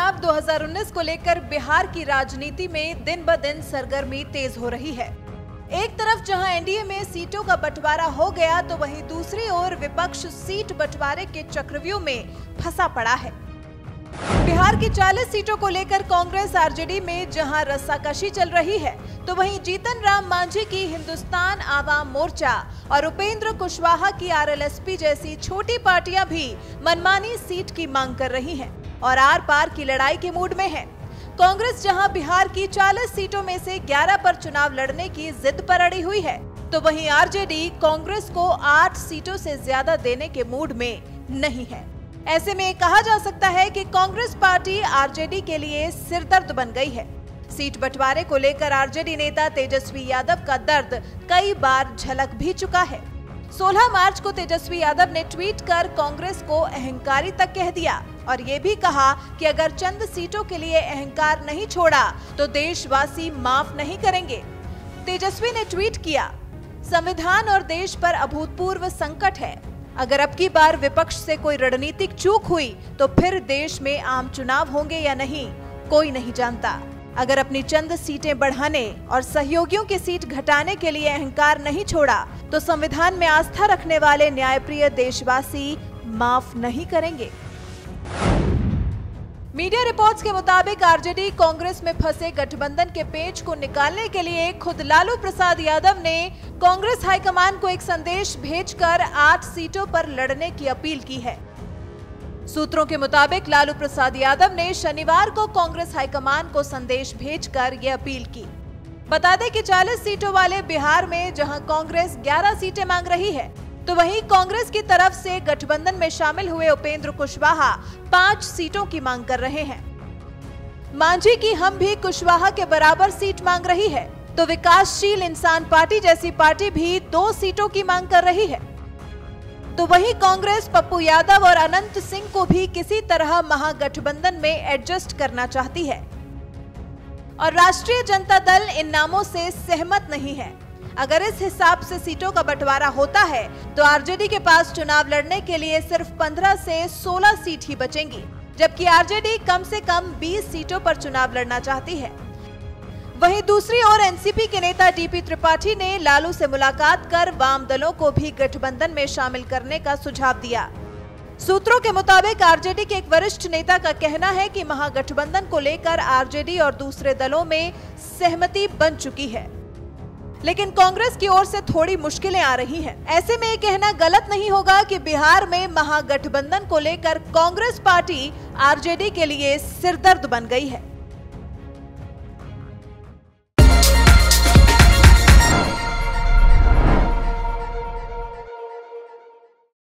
चुनाव 2019 को लेकर बिहार की राजनीति में दिन ब दिन सरगर्मी तेज हो रही है। एक तरफ जहां एनडीए में सीटों का बंटवारा हो गया, तो वहीं दूसरी ओर विपक्ष सीट बंटवारे के चक्रव्यूह में फंसा पड़ा है। बिहार की 40 सीटों को लेकर कांग्रेस आरजेडी में जहां रस्साकशी चल रही है, तो वहीं जीतन राम मांझी की हिंदुस्तान आवाम मोर्चा और उपेंद्र कुशवाहा की आरएलएसपी जैसी छोटी पार्टियां भी मनमानी सीट की मांग कर रही हैं और आर पार की लड़ाई के मूड में है। कांग्रेस जहां बिहार की 40 सीटों में से 11 पर चुनाव लड़ने की जिद पर अड़ी हुई है, तो वहीं आरजेडी कांग्रेस को 8 सीटों से ज्यादा देने के मूड में नहीं है। ऐसे में कहा जा सकता है कि कांग्रेस पार्टी आरजेडी के लिए सिरदर्द बन गई है। सीट बंटवारे को लेकर आरजेडी नेता तेजस्वी यादव का दर्द कई बार झलक भी चुका है। 16 मार्च को तेजस्वी यादव ने ट्वीट कर कांग्रेस को अहंकारी तक कह दिया और ये भी कहा कि अगर चंद सीटों के लिए अहंकार नहीं छोड़ा तो देशवासी माफ नहीं करेंगे। तेजस्वी ने ट्वीट किया, संविधान और देश पर अभूतपूर्व संकट है। अगर अब की बार विपक्ष से कोई रणनीतिक चूक हुई तो फिर देश में आम चुनाव होंगे या नहीं, कोई नहीं जानता। अगर अपनी चंद सीटें बढ़ाने और सहयोगियों की सीट घटाने के लिए अहंकार नहीं छोड़ा तो संविधान में आस्था रखने वाले न्यायप्रिय देशवासी माफ नहीं करेंगे। मीडिया रिपोर्ट्स के मुताबिक आरजेडी कांग्रेस में फंसे गठबंधन के पेच को निकालने के लिए खुद लालू प्रसाद यादव ने कांग्रेस हाईकमान को एक संदेश भेजकर 8 सीटों पर लड़ने की अपील की है। सूत्रों के मुताबिक लालू प्रसाद यादव ने शनिवार को कांग्रेस हाईकमान को संदेश भेजकर यह अपील की। बता दें कि 40 सीटों वाले बिहार में जहां कांग्रेस 11 सीटें मांग रही है, तो वहीं कांग्रेस की तरफ से गठबंधन में शामिल हुए उपेंद्र कुशवाहा 5 सीटों की मांग कर रहे हैं। मांझी की हम भी कुशवाहा के बराबर सीट मांग रही है, तो विकासशील इंसान पार्टी जैसी पार्टी भी 2 सीटों की मांग कर रही है। तो वहीं कांग्रेस पप्पू यादव और अनंत सिंह को भी किसी तरह महागठबंधन में एडजस्ट करना चाहती है और राष्ट्रीय जनता दल इन नामों से सहमत नहीं है। अगर इस हिसाब से सीटों का बंटवारा होता है तो आरजेडी के पास चुनाव लड़ने के लिए सिर्फ 15 से 16 सीट ही बचेंगी, जबकि आरजेडी कम से कम 20 सीटों पर चुनाव लड़ना चाहती है। वहीं दूसरी ओर एनसीपी के नेता डीपी त्रिपाठी ने लालू से मुलाकात कर वाम दलों को भी गठबंधन में शामिल करने का सुझाव दिया। सूत्रों के मुताबिक आरजेडी के एक वरिष्ठ नेता का कहना है कि महागठबंधन को लेकर आरजेडी और दूसरे दलों में सहमति बन चुकी है, लेकिन कांग्रेस की ओर से थोड़ी मुश्किलें आ रही हैं। ऐसे में ये कहना गलत नहीं होगा कि बिहार में महागठबंधन को लेकर कांग्रेस पार्टी आरजेडी के लिए सिरदर्द बन गई है।